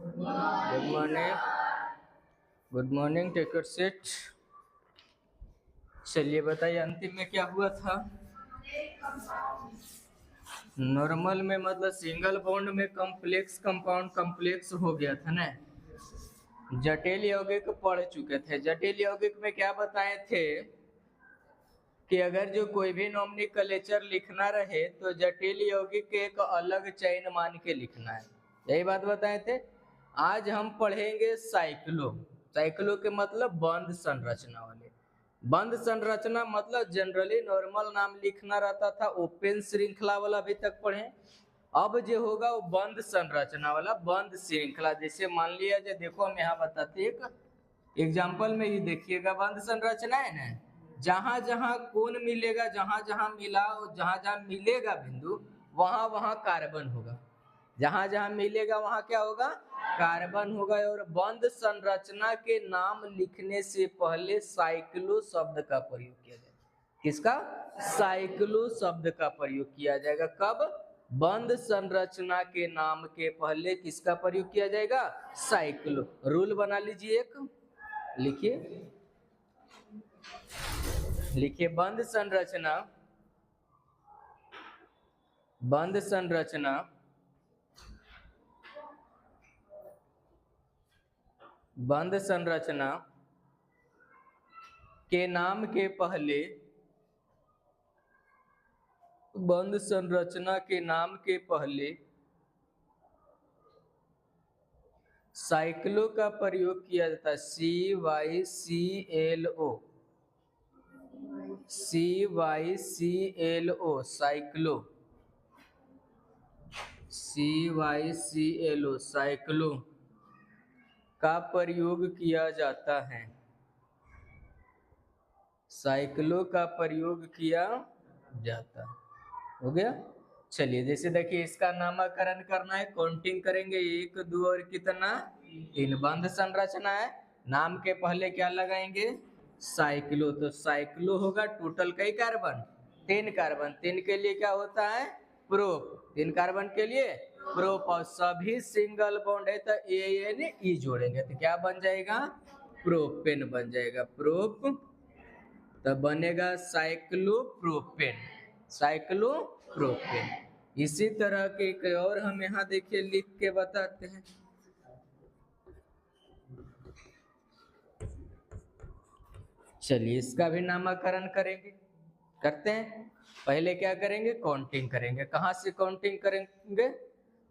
Good morning. Good morning, take your seat. चलिए बताइए अंतिम में क्या हुआ था। नॉर्मल में मतलब सिंगल बॉन्ड में कॉम्प्लेक्स कंपाउंड कॉम्प्लेक्स हो गया था ना। जटिल यौगिक पढ़ चुके थे। जटिल यौगिक में क्या बताए थे कि अगर जो कोई भी नोमेनक्लेचर लिखना रहे तो जटिल यौगिक के एक अलग चयन मान के लिखना है। यही बात बताए थे। आज हम पढ़ेंगे साइक्लो। साइक्लो के मतलब बंद संरचना वाले। बंद संरचना मतलब जनरली नॉर्मल नाम लिखना रहता था, ओपन श्रृंखला वाला अभी तक पढ़े। अब जो होगा वो बंद संरचना वाला, बंद श्रृंखला। जैसे मान लिया जो देखो हम यहाँ बताते एक एग्जाम्पल में ही देखिएगा। बंद संरचना है ना, जहां जहां कोण मिलेगा, जहां जहां मिला, जहां जहां मिलेगा बिंदु, वहां वहां कार्बन होगा। जहां जहां मिलेगा वहां क्या होगा, कार्बन होगा। और बंद संरचना के नाम लिखने से पहले साइक्लो शब्द का प्रयोग किया जाएगा। किसका? साइक्लो शब्द का प्रयोग किया जाएगा। कब? बंद संरचना के नाम के पहले किसका प्रयोग किया जाएगा? साइक्लो। रूल बना लीजिए एक, लिखिए लिखिए बंद संरचना, बंद संरचना बंद संरचना के नाम के पहले, बंद संरचना के नाम के पहले साइक्लो का प्रयोग किया जाता है। CYCLO, CYCLO cyclo, CYCLO cyclo का प्रयोग किया जाता है। साइक्लो का प्रयोग किया जाता है। हो गया। चलिए जैसे देखिए इसका नामकरण करना है, काउंटिंग करेंगे 1 2 और कितना 3। बंद संरचना है, नाम के पहले क्या लगाएंगे? साइक्लो। तो साइक्लो होगा टोटल कई कार्बन? 3 कार्बन। 3 के लिए क्या होता है? प्रोप। 3 कार्बन के लिए प्रोप। और सभी सिंगल बॉन्ड है तो ANE जोड़ेंगे तो क्या बन जाएगा? प्रोपेन बन जाएगा। प्रोप तब बनेगा साइक्लोप्रोपेन, साइक्लोप्रोपेन। इसी तरह के एक और हम यहाँ देखिए लिख के बताते हैं। चलिए इसका भी नामकरण करेंगे, करते हैं। पहले क्या करेंगे? काउंटिंग करेंगे। कहाँ से काउंटिंग करेंगे?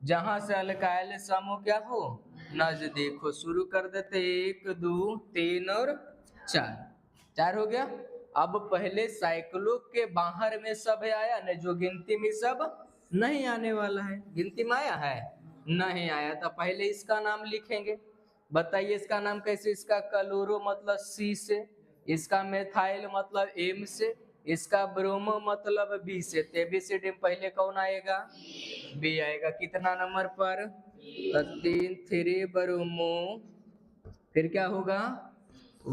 जहां से अल्काइल समूह क्या हो, नजदीक हो। शुरू कर देते 1 2 3 और 4। 4 हो गया। अब पहले साइक्लो के बाहर में सब आया न, जो गिनती में सब नहीं आने वाला है। गिनती में आया है? नहीं आया। तो पहले इसका नाम लिखेंगे। बताइए इसका नाम कैसे? इसका क्लोरो मतलब C से, इसका मेथाइल मतलब M से, इसका ब्रोमो मतलब B से। तो ABCD में पहले कौन आएगा? B आएगा। कितना नंबर पर? 3 3 ब्रोमो, फिर क्या होगा?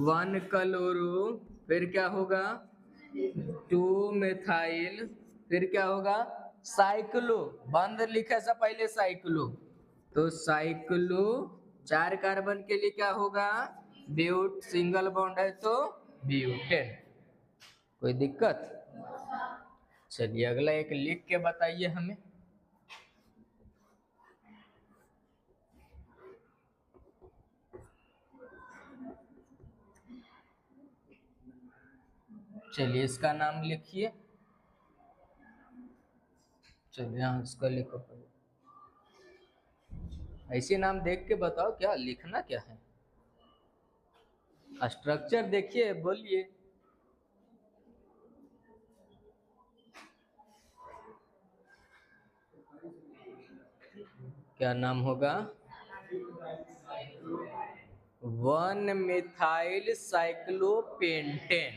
1 क्लोरो, फिर क्या होगा? 2 मेथाइल, फिर क्या होगा? साइक्लो। बंद लिखे से पहले साइक्लो। तो साइक्लो 4 कार्बन के लिए क्या होगा? ब्यूट। सिंगल बॉन्ड है तो ब्यूटेन। कोई दिक्कत? चलिए अगला एक लिख के बताइए हमें। चलिए इसका नाम लिखिए। चलिए यहाँ इसका लिखो। ऐसे नाम देख के बताओ क्या लिखना क्या है। स्ट्रक्चर देखिए, बोलिए। क्या नाम होगा? 1 मिथाइल साइक्लोपेंटेन।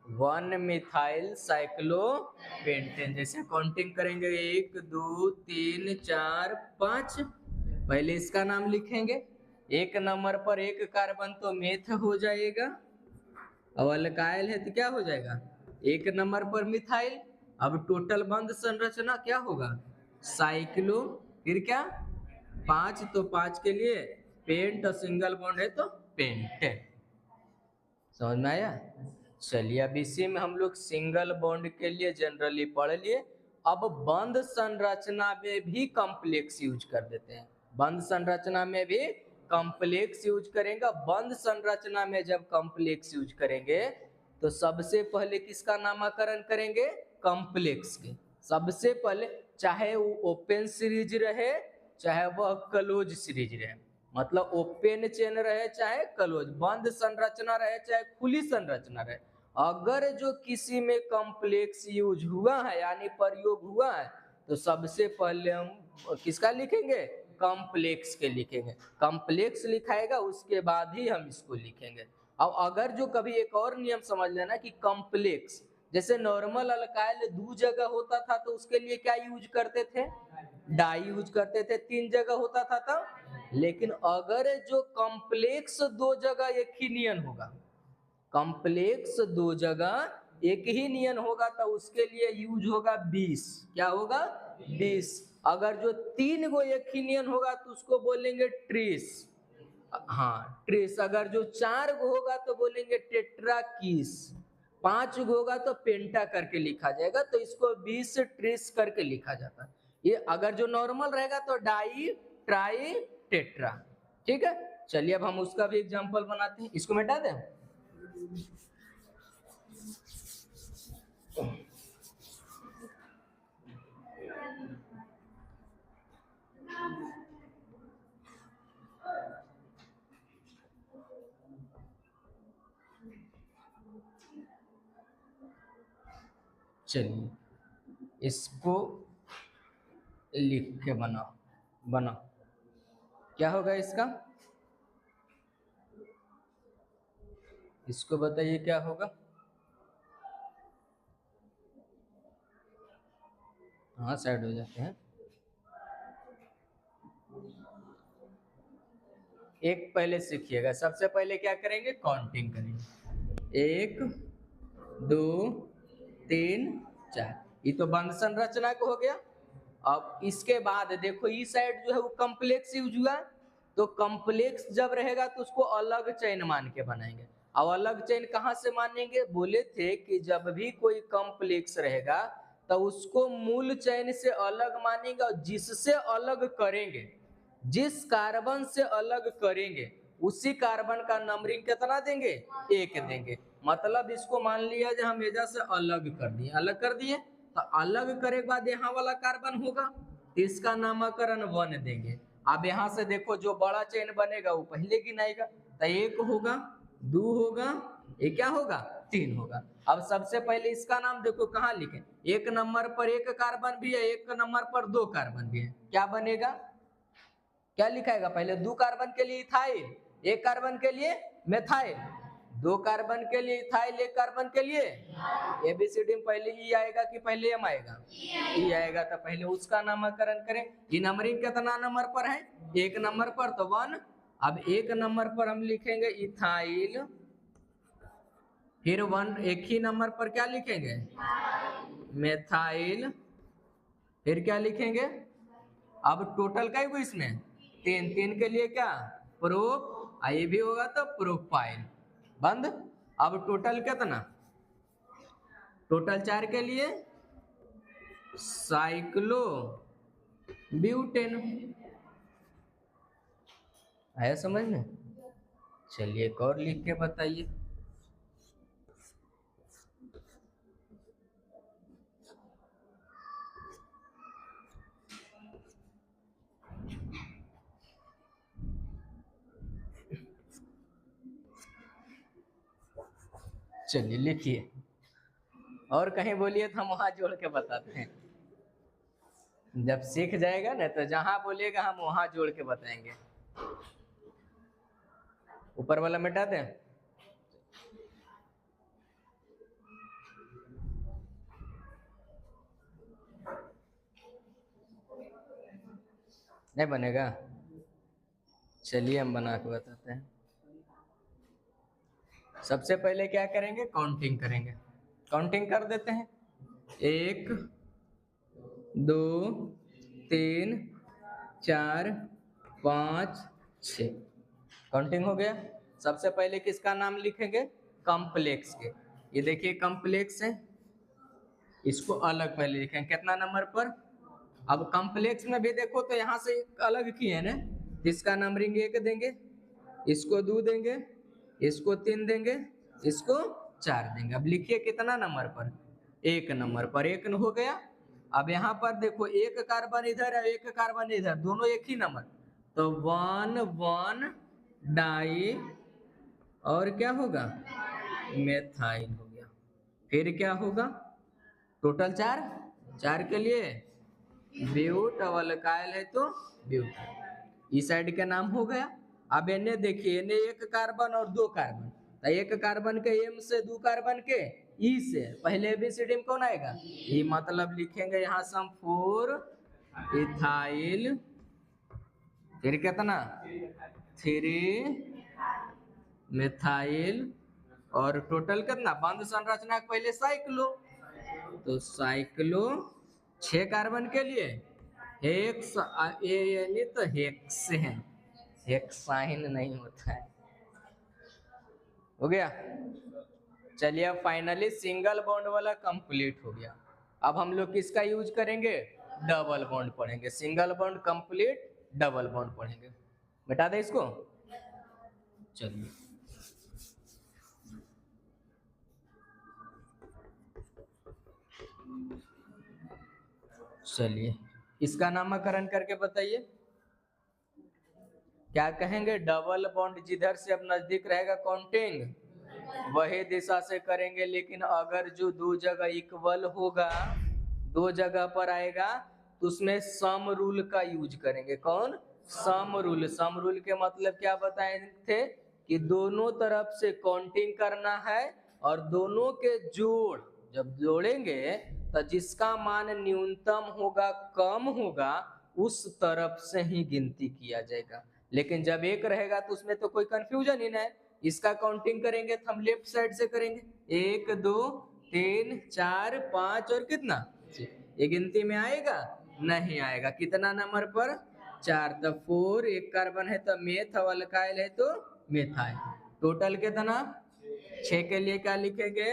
1 methyl cyclopentane. जैसे काउंटिंग करेंगे 1 2 3 4 5। पहले इसका नाम लिखेंगे। 1 नंबर पर 1 कार्बन तो मेथ हो जाएगा। अब अल्काइल है तो क्या हो जाएगा? 1 नंबर पर मिथाइल। अब टोटल बंद संरचना क्या होगा? साइक्लो, फिर क्या? 5 तो 5 के लिए पेंट और सिंगल बॉन्ड है तो पेंट। समझ में आया? चलिए अब इसी में हम लोग सिंगल बॉन्ड के लिए जनरली पढ़ लिए। अब बंध संरचना में भी कॉम्प्लेक्स यूज कर देते हैं। बंध संरचना में भी कॉम्प्लेक्स यूज करेंगे। बंध संरचना में जब कॉम्प्लेक्स यूज करेंगे तो सबसे पहले किसका नामकरण करेंगे? कॉम्प्लेक्स के। सबसे पहले चाहे वो ओपन सीरीज रहे चाहे वह क्लोज सीरीज रहे, मतलब ओपन चेन रहे चाहे क्लोज, बंद संरचना रहे चाहे खुली संरचना रहे, अगर जो किसी में कॉम्प्लेक्स यूज हुआ है यानी प्रयोग हुआ है तो सबसे पहले हम किसका लिखेंगे? कॉम्प्लेक्स के लिखेंगे। कॉम्प्लेक्स लिखाएगा उसके बाद ही हम इसको लिखेंगे। अब अगर जो कभी एक और नियम समझ लेना कि कॉम्प्लेक्स जैसे नॉर्मल अल्काइल 2 जगह होता था तो उसके लिए क्या यूज करते थे? डाई यूज करते थे। 3 जगह होता था तब। लेकिन अगर जो कॉम्प्लेक्स 2 जगह एक ही नियन होगा, कॉम्प्लेक्स 2 जगह एक ही नियन होगा तो उसके लिए यूज होगा 20। क्या होगा? 20। अगर जो 3 गो एक ही नियन होगा तो उसको बोलेंगे ट्रिस। हाँ ट्रिस। अगर जो 4 गो होगा तो बोलेंगे टेट्राकीस। 5 गो होगा तो पेंटा करके लिखा जाएगा, तो इसको 20 ट्रिस करके लिखा जाता है। ये अगर जो नॉर्मल रहेगा तो डाई ट्राई टेट्रा। ठीक है, चलिए अब हम उसका भी एग्जांपल बनाते हैं। इसको मिटा दें। चलिए इसको लिख के बनाओ। क्या होगा इसका? इसको बताइए क्या होगा? हाँ साइड हो जाते हैं। एक पहले सीखिएगा। सबसे पहले क्या करेंगे? काउंटिंग करेंगे। 1 2 3 4। ये तो बंध संरचना को हो गया। अब इसके बाद देखो इस साइड जो है वो कॉम्प्लेक्स यूज हुआ, तो कॉम्प्लेक्स जब रहेगा तो उसको अलग चेन मान के बनाएंगे। अब अलग चेन कहाँ से मानेंगे? बोले थे कि जब भी कोई कॉम्प्लेक्स रहेगा तो उसको मूल चेन से अलग मानेंगे और जिससे अलग करेंगे, जिस कार्बन से अलग करेंगे उसी कार्बन का नंबरिंग कितना देंगे? 1 देंगे। मतलब इसको मान लिया जो हम एजा से अलग कर दिए, अलग कर दिए तो अलग करे के बाद यहाँ वाला कार्बन होगा, इसका नामकरण 1 देंगे। अब यहाँ से देखो जो बड़ा चेन बनेगा वो पहले गिनाएगा, तो 1 होगा, 2 होगा, ये क्या होगा? 3 होगा। अब सबसे पहले इसका नाम देखो कहाँ लिखे? 1 नंबर पर 1 कार्बन भी है, 1 नंबर पर 2 कार्बन भी है। क्या बनेगा? क्या लिखाएगा? पहले 2 कार्बन के लिए इथाइल, 1 कार्बन के लिए मेथाइल, 2 कार्बन के लिए इथाइल, 1 कार्बन के लिए एबीसीडी में पहले ई आएगा कि पहले एम आएगा? ई आएगा। तो पहले उसका नामकरण करें। ये नंबरिंग कितना नंबर पर है? 1 नंबर पर, तो 1। अब 1 नंबर पर हम लिखेंगे इथाइल, फिर 1 एक ही नंबर पर क्या लिखेंगे? मेथाइल, फिर क्या लिखेंगे? अब टोटल का ही इसमें 3 के लिए क्या? प्रोप, ये भी होगा तो प्रोपाइल। बंद। अब टोटल कितना? टोटल 4 के लिए साइक्लो ब्यूटेन। आया समझ में? चलिए एक और लिख के बताइए। चलिए लिखिए, और कहीं बोलिए तो हम वहां जोड़ के बताते हैं। जब सीख जाएगा ना तो जहां बोलेगा हम वहां जोड़ के बताएंगे। ऊपर वाला मिटा दें। नहीं बनेगा? चलिए हम बना के बताते हैं। सबसे पहले क्या करेंगे? काउंटिंग करेंगे। काउंटिंग कर देते हैं। 1 2 3 4 5 6 काउंटिंग हो गया। सबसे पहले किसका नाम लिखेंगे? कॉम्प्लेक्स के। ये देखिए कॉम्प्लेक्स है, इसको अलग पहले लिखेंगे कितना नंबर पर। अब कॉम्प्लेक्स में भी देखो तो यहाँ से अलग किए ना, इसका नंबरिंग 1 देंगे, इसको 2 देंगे, इसको 3 देंगे, इसको 4 देंगे। अब लिखिए कितना नंबर पर? 1 नंबर पर। 1 हो गया। अब यहाँ पर देखो एक कार्बन इधर है, एक कार्बन इधर, दोनों एक ही नंबर, तो 1 1 डाई और क्या होगा? मेथाइल हो गया। फिर क्या होगा? टोटल 4, 4 के लिए ब्यूट और अल्काइल है तो ब्यूट। इस साइड का नाम हो गया। अब इन्हें देखिए, इन्हें 1 कार्बन और 2 कार्बन, तो 1 कार्बन के एम से 2 कार्बन के ई से पहले एबीसीडी में कौन आएगा? ई। मतलब लिखेंगे यहाँ से हम 4 इथाइल, फिर कितना? 3 मिथाइल, और टोटल कितना? बंध संरचना के पहले साइक्लो, तो साइक्लो 6 कार्बन के लिए हेक्स, यानी तो हेक्सेन, हेक्साइन नहीं होता है। हो गया। चलिए अब फाइनली सिंगल बॉन्ड वाला कंप्लीट हो गया। अब हम लोग किसका यूज करेंगे? डबल बॉन्ड पढ़ेंगे। Single bond complete, double bond पढ़ेंगे। बता दे इसको। चलिए चलिए इसका नामकरण करके बताइए। क्या कहेंगे? डबल बॉन्ड जिधर से अब नजदीक रहेगा काउंटिंग वही दिशा से करेंगे, लेकिन अगर जो 2 जगह इक्वल होगा, 2 जगह पर आएगा, तो उसमें सम रूल का यूज करेंगे। कौन? Sum rule. सम रूल के मतलब क्या बताए थे? कि दोनों तरफ से काउंटिंग करना है, और दोनों के जोड़ जब जोड़ेंगे तो जिसका मान न्यूनतम होगा, कम होगा, उस तरफ से ही गिनती किया जाएगा। लेकिन जब एक रहेगा तो उसमें तो कोई कंफ्यूजन ही नहीं। इसका काउंटिंग करेंगे तो हम लेफ्ट साइड से करेंगे, 1 2 3 4 5 और कितना? ये गिनती में आएगा? नहीं आएगा। कितना नंबर पर? 4। तो 4, 1 कार्बन है तो मेथ, और अल्काइल है तो मेथाइल। टोटल कितना? 6 के लिए क्या लिखेंगे?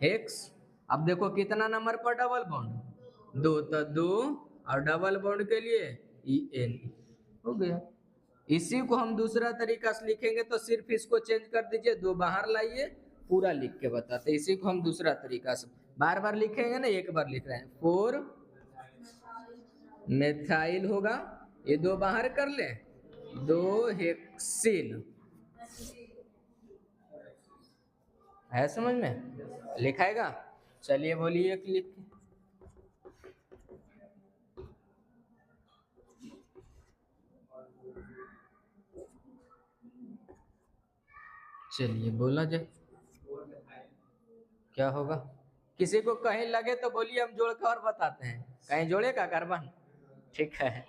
हेक्स। अब देखो कितना नंबर पर डबल बॉन्ड? 2, तो 2, और डबल बॉन्ड के लिए EN। हो गया। इसी को हम दूसरा तरीका से लिखेंगे तो सिर्फ इसको चेंज कर दीजिए, 2 बाहर लाइए, पूरा लिख के बताते। इसी को हम दूसरा तरीका से बार बार लिखेंगे ना, एक बार लिख रहे हैं। 4 मेथाइल होगा, ये 2 बाहर कर ले, 2 हेक्सिन। है समझ में? लिखाएगा? चलिए बोलिए लिख के। चलिए बोला जाए क्या होगा। किसी को कहीं लगे तो बोलिए, हम जोड़ कर और बताते हैं। कहीं जोड़ेगा कार्बन? ठीक है।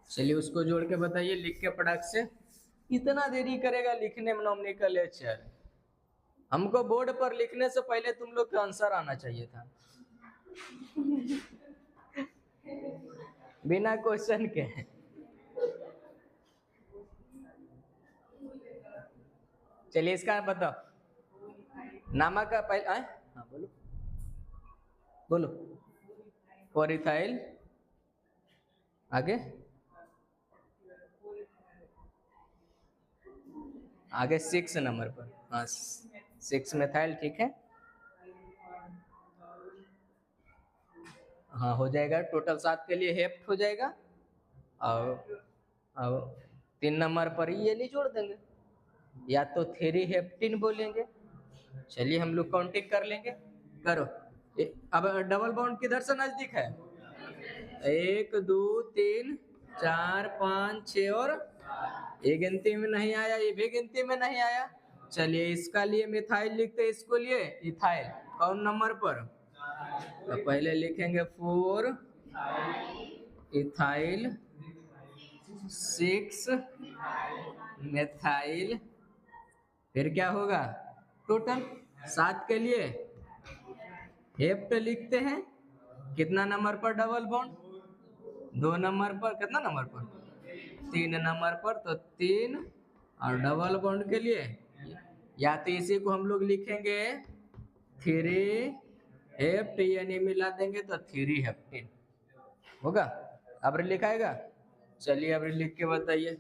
चलिए उसको जोड़ के बताइए, लिख के पटाख से। इतना देरी करेगा लिखने में नॉमिनिकल लेक्चर? हमको बोर्ड पर लिखने से पहले तुम लोग का आंसर आना चाहिए था। बिना क्वेश्चन के। चलिए इसका बताओ। नामा का पहले हाँ बोलो बोलो। पोरिथाइल, आगे आगे 6 नंबर पर, हाँ 6 मेथाइल, ठीक है। हाँ हो जाएगा। टोटल 7 के लिए हेप्ट हो जाएगा, और 3 नंबर पर ये नहीं जोड़ देंगे, या तो 3 हेप्टिन बोलेंगे। चलिए हम लोग काउंटिंग कर लेंगे। करो। अब डबल बॉन्ड किधर से नजदीक है? 1 2 3 4 5 6 और ये गिनती में नहीं आया, ये भी गिनती में नहीं आया। चलिए इसका लिए मिथाइल लिखते, इसको लिए इथाइल। कौन नंबर पर? तो पहले लिखेंगे 4 इथाइल, 6 मेथाइल, फिर क्या होगा टोटल। 7 के लिए हेप्ट लिखते हैं, कितना नंबर पर डबल बॉन्ड 2 नंबर पर, कितना नंबर पर 3 नंबर पर, तो 3। और डबल बॉन्ड के लिए या तो इसी को हम लोग लिखेंगे 3 हेप्ट, यानी मिला देंगे तो 3 हेप्टेन होगा। अब लिखाएगा, चलिए अब लिख के बताइए।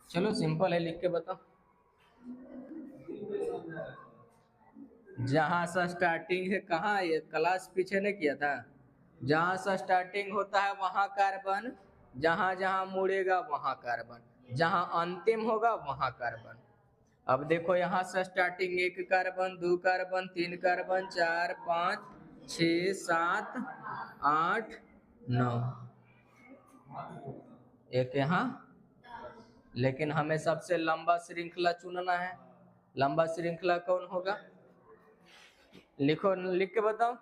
चलो सिंपल है, लिख के बताओ। जहां से स्टार्टिंग है, कहाँ ये क्लास पीछे ने किया था, जहां से स्टार्टिंग होता है वहां कार्बन, जहां जहां मुड़ेगा वहां कार्बन, जहां अंतिम होगा वहां कार्बन। अब देखो यहाँ से स्टार्टिंग 1 कार्बन, 2 कार्बन, 3 कार्बन, 4 5 6 7 8 9, एक यहाँ। लेकिन हमें सबसे लंबा श्रृंखला चुनना है। लंबा श्रृंखला कौन होगा, लिखो, लिख के बताओ।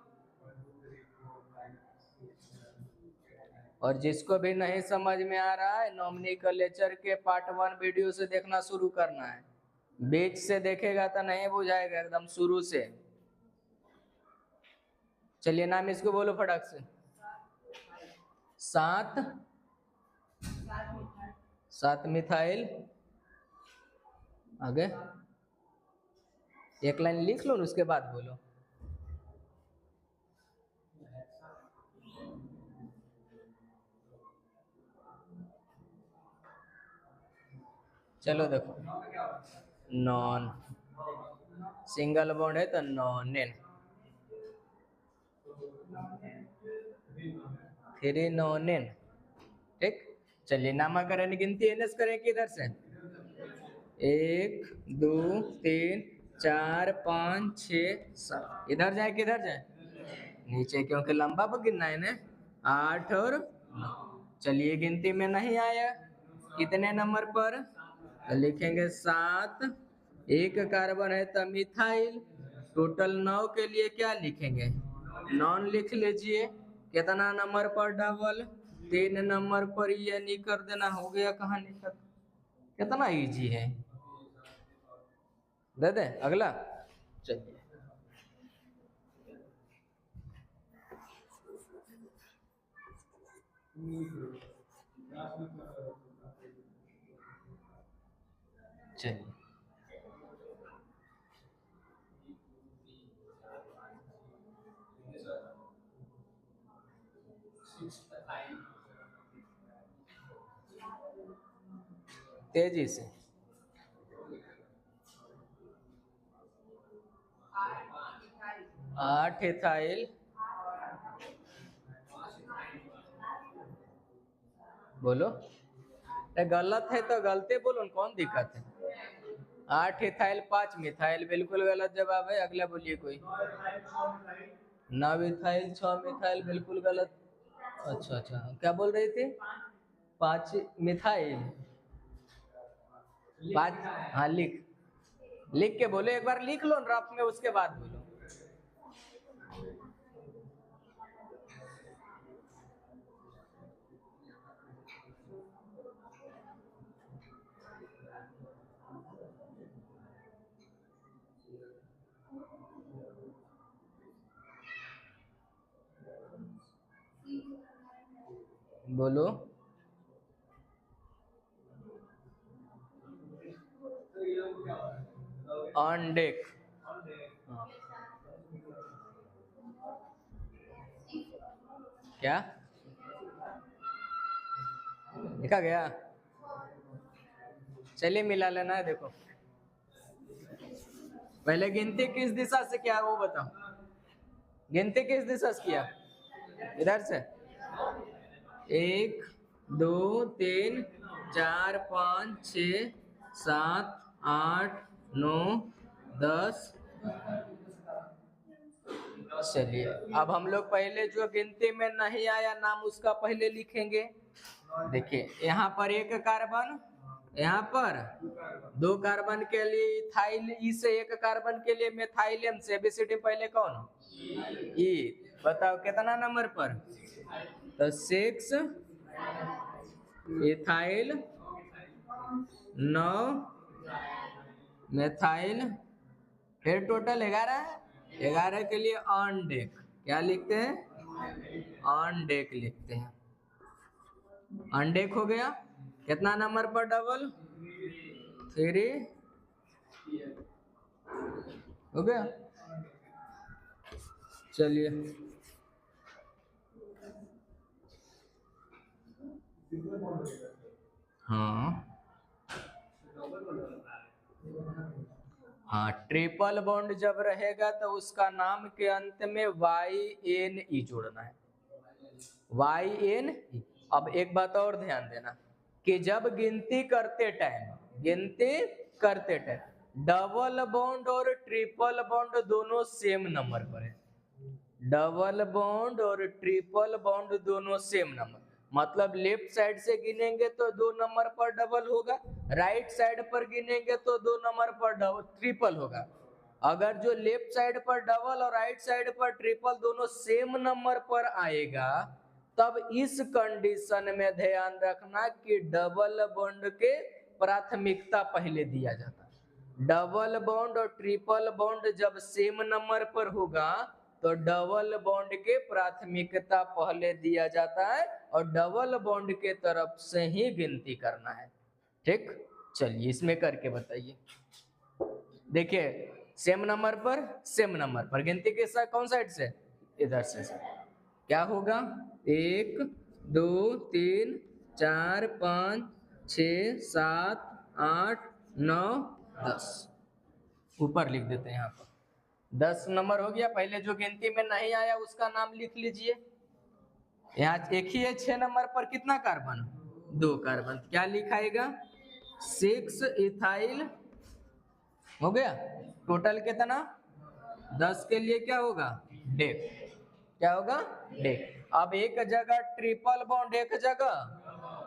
और जिसको भी नहीं समझ में आ रहा है, नॉमेनक्लेचर के पार्ट 1 वीडियो से देखना शुरू करना है। बीच से देखेगा तो नहीं बुझाएगा, एकदम शुरू से। चलिए नाम इसको बोलो फटाक से। 7 मिथाइल, आगे एक लाइन लिख लो, उसके बाद बोलो। चलो देखो, नॉन, सिंगल बॉन्ड है तो नॉनेन, 3 नॉनेन, ठीक। चलिए नामकरण गिनती एनएस करें किधर से, 1 2 3 4 5 6 7, इधर जाए किधर जाए, नीचे, क्योंकि लंबा पर गिनना है ना। 8 और 9। चलिए गिनती में नहीं आया, कितने नंबर पर, तो लिखेंगे 7। 1 कार्बन है तो मिथाइल, टोटल 9 के लिए क्या लिखेंगे, नॉन लिख लीजिए। कितना नंबर पर डबल, 3 नंबर पर, ये नहीं कर देना, हो गया कहानी खत्म। कितना इजी है, दे दे अगला। चलिए चलिए, तेजी से। 8 इथाइल, बोलो, गलत है तो गलती बोलो, कौन दिक्कत है। 8 इथाइल 5 मिथाइल, बिल्कुल गलत जवाब है। अगला बोलिए कोई। 9 इथाइल 6 मिथाइल, बिल्कुल गलत। अच्छा अच्छा, क्या बोल रहे थे, 5 मिथाइल 5, हाँ लिख, लिख के बोलो, एक बार लिख लो रफ में, उसके बाद बोलो। बोलो, ऑन डेक, क्या लिखा गया, चलिए मिला लेना है। देखो पहले गिनती किस दिशा से किया वो बताओ, गिनती किस दिशा से किया, इधर से, 1 2 3 4 5 6 7 8 9 10। चलिए अब हम लोग पहले जो गिनती में नहीं आया नाम, उसका पहले लिखेंगे। देखिए यहाँ पर 1 कार्बन, यहाँ पर 2 कार्बन के लिए इथाइल ई से 1 कार्बन के लिए मिथाइल से एबीसीडी पहले कौन ई, बताओ कितना नंबर पर, तो 6 इथाइल 9 मिथाइल, फिर टोटल 11 है। 11 के लिए ऑन डेक क्या लिखते हैं, ऑन डेक लिखते हैं। ऑन डेक हो गया, कितना नंबर पर डबल 3 हो गया। चलिए हाँ हाँ, ट्रिपल बॉन्ड जब रहेगा तो उसका नाम के अंत में YNE जोड़ना है, YNE। अब एक बात और ध्यान देना कि जब गिनती करते टाइम डबल बॉन्ड और ट्रिपल बॉन्ड दोनों सेम नंबर पर है। डबल बॉन्ड और ट्रिपल बॉन्ड दोनों सेम नंबर, मतलब लेफ्ट साइड से गिनेंगे तो 2 नंबर पर डबल होगा, राइट साइड पर गिनेंगे तो 2 नंबर पर डबल ट्रिपल होगा। अगर जो लेफ्ट साइड पर डबल और राइट साइड पर ट्रिपल दोनों सेम नंबर पर आएगा, तब इस कंडीशन में ध्यान रखना कि डबल बॉन्ड के प्राथमिकता पहले दिया जाता है। डबल बॉन्ड और ट्रिपल बॉन्ड जब सेम नंबर पर होगा तो डबल बॉन्ड के प्राथमिकता पहले दिया जाता है और डबल बॉन्ड के तरफ से ही गिनती करना है। ठीक, चलिए इसमें करके बताइए। देखिए सेम नंबर पर गिनती किसका, कौन साइड से, इधर से। क्या होगा 1 2 3 4 5 6 7 8 9 10, ऊपर लिख देते हैं यहाँ पर 10 नंबर हो गया। पहले जो गिनती में नहीं आया उसका नाम लिख लीजिए। यहाँ एक ही है 6 नंबर पर, कितना कार्बन, 2 कार्बन, क्या लिखाएगा 6 इथाइल हो गया। टोटल कितना 10 के लिए क्या होगा डेक, क्या होगा डेक। अब एक जगह ट्रिपल बॉन्ड, एक जगह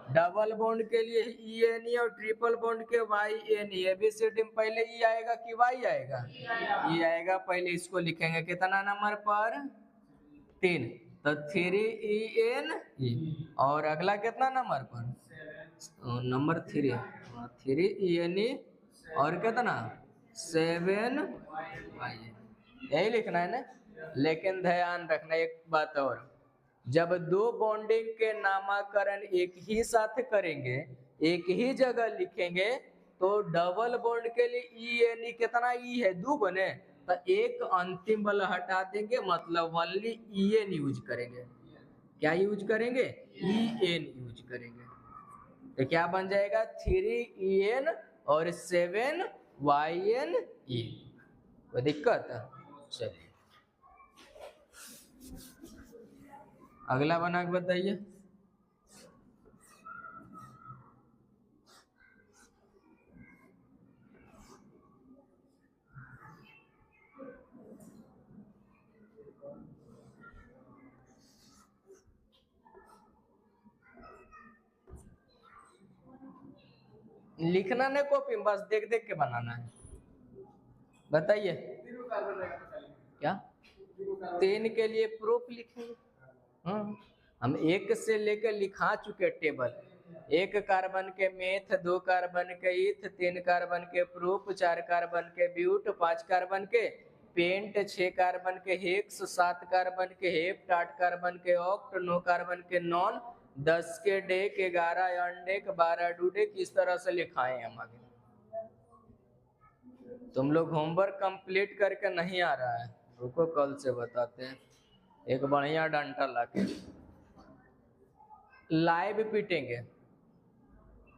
डबल बॉन्ड के लिए ENE और ट्रिपल बॉन्ड के YNE। एबीसीडी में पहले ई आएगा कि वाई आएगा, ई आएगा। पहले इसको लिखेंगे कितना नंबर पर 3, तो 3ENE। और अगला कितना नंबर पर, नंबर 3 3ENE और कितना 7YNE, यही लिखना है ना। लेकिन ध्यान रखना एक बात और, जब 2 बॉन्डिंग के नामकरण एक ही साथ करेंगे, एक ही जगह लिखेंगे, तो डबल बॉन्ड के लिए ENE कितना ई है 2 बने, तो एक अंतिम वाला हटा देंगे, मतलब ओनली EN यूज करेंगे। क्या यूज करेंगे, EN यूज करेंगे। तो क्या बन जाएगा 3EN और 7YNE। कोई दिक्कत है, चलिए अगला बना के बताइए। लिखना नहीं कॉपी में, बस देख देख के बनाना है। बताइए क्या 3 के लिए प्रूफ लिखेंगे। हम 1 से लेकर लिखा चुके टेबल, 1 कार्बन के मेथ, 2 कार्बन के ईथ, 3 कार्बन के प्रूफ, 4 कार्बन के ब्यूट, 5 कार्बन के पेंट, 6 कार्बन के हेक्स, 7 कार्बन के हेप्ट, 8 कार्बन के ऑक्ट, 9 कार्बन के नॉन, 10 के डेक, 11 अनडेक, 12 डूडेक, इस तरह से लिखाए हम आगे। तुम लोग होमवर्क कंप्लीट करके नहीं आ रहा है, रुको कल से बताते हैं, एक बढ़िया डंटा लाके लाइव पीटेंगे।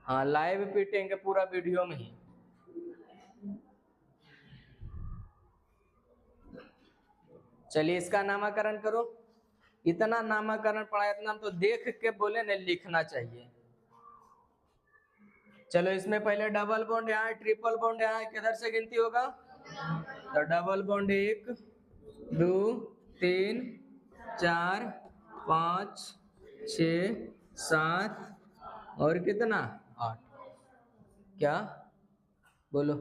हाँ लाइव पीटेंगे पूरा वीडियो में ही। चलिए इसका नामकरण करो। इतना नामकरण पढ़ा, इतना तो देख के बोले न लिखना चाहिए। चलो इसमें पहले डबल बॉन्ड यहाँ, ट्रिपल बॉन्ड यहाँ, किधर से गिनती होगा, तो डबल बॉन्ड 1 2 3 4 5 6 7 और कितना 8। क्या बोलो,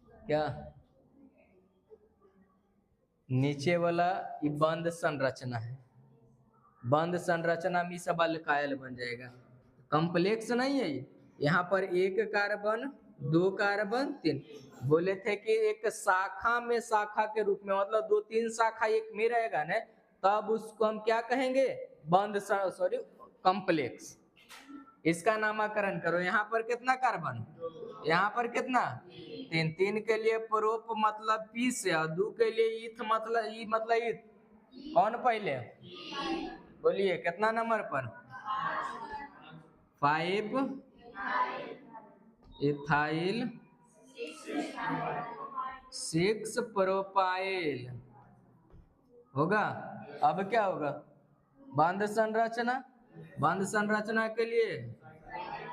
क्या नीचे वाला ये बंद संरचना है, बंद संरचना में सब अल्काइल बन जाएगा, कॉम्प्लेक्स नहीं है ये। यहाँ पर एक कार्बन, दो कार्बन, तीन, बोले थे कि एक शाखा में शाखा के रूप में, मतलब दो तीन शाखा एक में रहेगा ना, तब उसको हम क्या कहेंगे, बंद सॉरी कॉम्प्लेक्स। इसका नामकरण करो। यहाँ पर कितना कार्बन, यहाँ पर कितना, तीन, तीन के लिए प्रोप मतलब पी से, और दो के लिए ईथ मतलब ई मतलब ईथ। कौन पहले, बोलिए कितना नंबर पर, 5 इथाइल 6 प्रोपाइल होगा। अब क्या होगा, बंध संरचना, बंध संरचना के लिए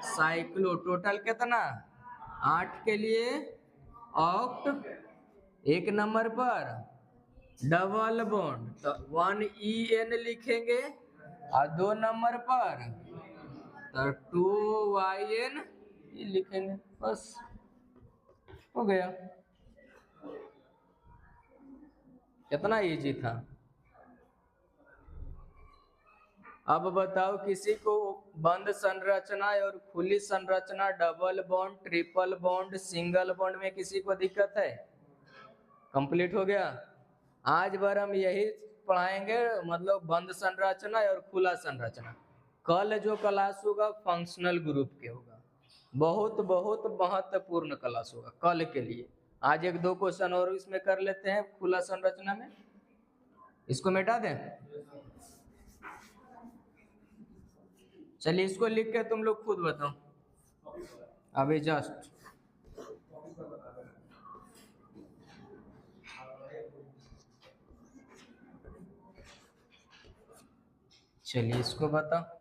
साइक्लो, टोटल कितना 8 के लिए ऑक्ट, एक नंबर पर डबल बॉन्ड तो 1En लिखेंगे, और 2 नंबर पर तो 2In लिखेंगे, बस हो गया। कितना इजी था। अब बताओ किसी को बंद संरचना और खुली संरचना, double bond, triple bond, single bond में किसी को दिक्कत है, कंप्लीट हो गया। आज बार हम यही पढ़ाएंगे, मतलब बंद संरचना और खुला संरचना। कल जो क्लास होगा फंक्शनल ग्रुप के होगा, बहुत बहुत महत्वपूर्ण क्लास होगा कल के लिए। आज एक दो क्वेश्चन और इसमें कर लेते हैं खुला संरचना में, इसको मिटा दें। चलिए इसको लिख के तुम लोग खुद बताओ अभी जस्ट। चलिए इसको बताओ।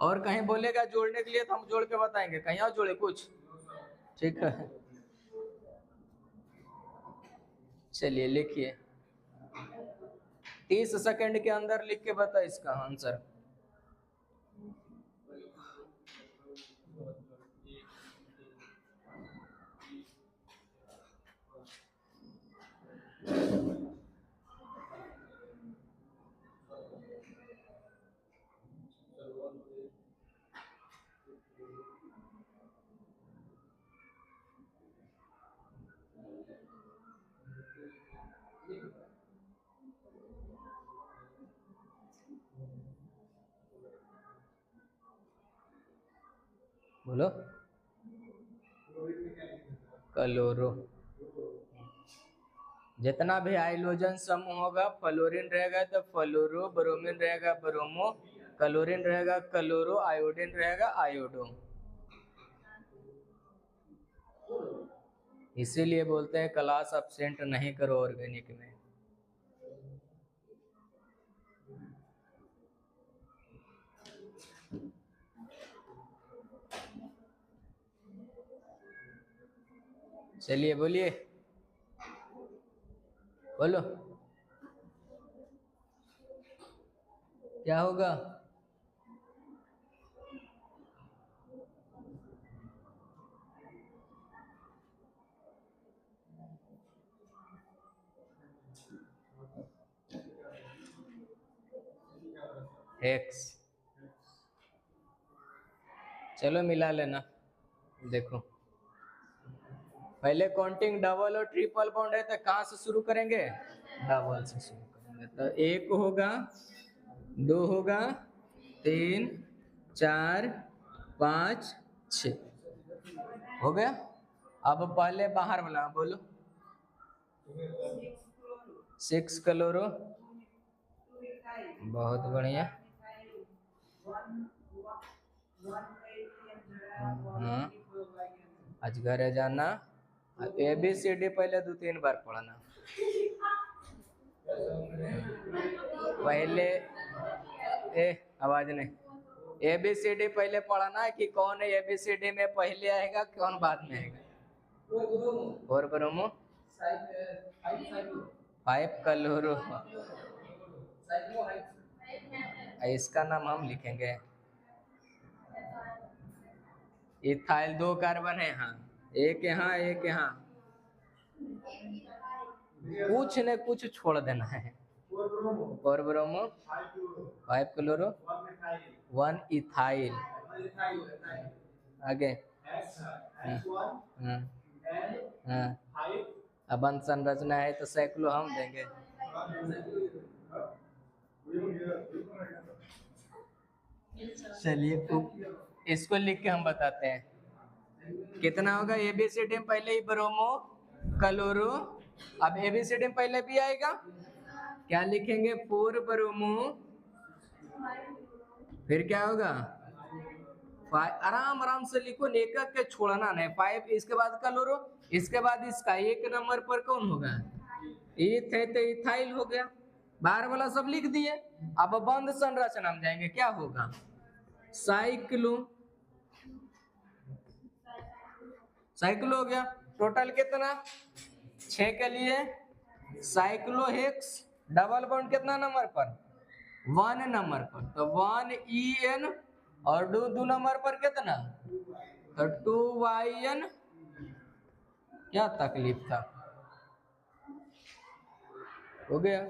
और कहीं बोलेगा जोड़ने के लिए तो हम जोड़ के बताएंगे, कहीं और जोड़े कुछ, ठीक है। चलिए लिखिए, 30 सेकंड के अंदर लिख के बता इसका आंसर। बोलो, क्लोरो, जितना भी हाइड्रोजन समूह होगा, फ्लोरीन रहेगा तो फ्लोरो, ब्रोमीन रहेगा ब्रोमो, क्लोरीन रहेगा क्लोरो, आयोडीन रहेगा आयोडो। इसीलिए बोलते हैं क्लास अब्सेंट नहीं करो ऑर्गेनिक में। चलिए बोलिए, बोलो क्या होगा, एक्स। चलो मिला लेना, देखो पहले काउंटिंग डबल और ट्रिपल बॉन्ड है तो कहाँ से शुरू करेंगे, डबल से शुरू करेंगे। तो 1 होगा, 2 होगा, 3, 4, 5, 6 हो गया। अब पहले बाहर वाला बोलो, 6 क्लोरो, बहुत बढ़िया। हाँ आज घर जाना, ABCD पहले 2-3 बार पढ़ना। पहले आवाज नहीं, ABCD पहले पढ़ना है कि कौन ABCD में पहले आएगा कौन बाद में आएगा। और ब्रोमो, 5 क्लोरो, इसका नाम हम लिखेंगे इथाइल। 2 कार्बन है यहाँ, एक यहाँ एक यहाँ, कुछ न कुछ छोड़ देना है। 4 ब्रोमो 5 क्लोरो 1 इथाइल। आगे अबंध संरचना है तो सैक्लो हम देंगे। चलिए इसको लिख के हम बताते हैं कितना होगा। एबीसीडी में पहले ही ब्रोमो क्लोरो, अब एबीसीडी में पहले भी आएगा, क्या लिखेंगे 4 ब्रोमो, फिर क्या होगा 5, आराम आराम से लिखो, एक के छोड़ना नहीं। 5 इसके बाद क्लोरो, इसके बाद इसका 1 नंबर पर कौन होगा ईथ है तो इथाइल हो गया। बाहर वाला सब लिख दिए। अब बंध संरचना में जाएंगे, क्या होगा साइक्लो, साइक्लो हो गया। टोटल कितना 6 के लिए साइक्लोहेक्स, डबल बॉन्ड कितना नंबर पर 1 नंबर पर, तो 1 EN और 2 नंबर पर कितना तो 2 YN। क्या तकलीफ था, हो गया।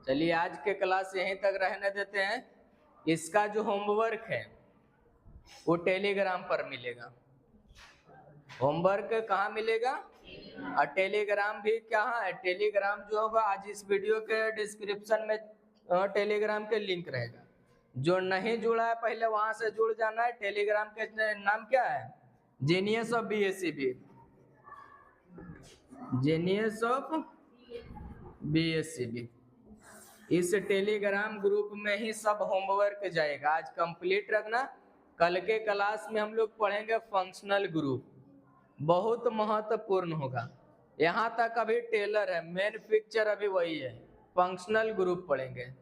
चलिए आज के क्लास यहीं तक रहने देते हैं। इसका जो होमवर्क है वो टेलीग्राम पर मिलेगा। होमवर्क कहाँ मिलेगा और टेलीग्राम भी कहाँ है, टेलीग्राम जो होगा आज इस वीडियो के डिस्क्रिप्शन में टेलीग्राम के लिंक रहेगा। जो नहीं जुड़ा है पहले वहां से जुड़ जाना है। टेलीग्राम के नाम क्या है genius of BSCB, genius of BSCB। इस टेलीग्राम ग्रुप में ही सब होमवर्क जाएगा। आज कंप्लीट रखना। कल के क्लास में हम लोग पढ़ेंगे फंक्शनल ग्रुप, बहुत महत्वपूर्ण होगा। यहाँ तक अभी टेलर है, मेन पिक्चर अभी वही है, फंक्शनल ग्रुप पढ़ेंगे।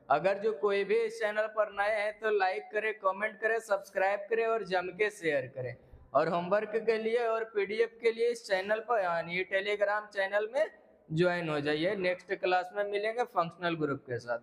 अगर जो कोई भी इस चैनल पर नए हैं तो लाइक करें, कमेंट करें, सब्सक्राइब करें और जम के शेयर करें। और होमवर्क के लिए और PDF के लिए इस चैनल पर यानी टेलीग्राम चैनल में ज्वाइन हो जाइए। नेक्स्ट क्लास में मिलेंगे फंक्शनल ग्रुप के साथ।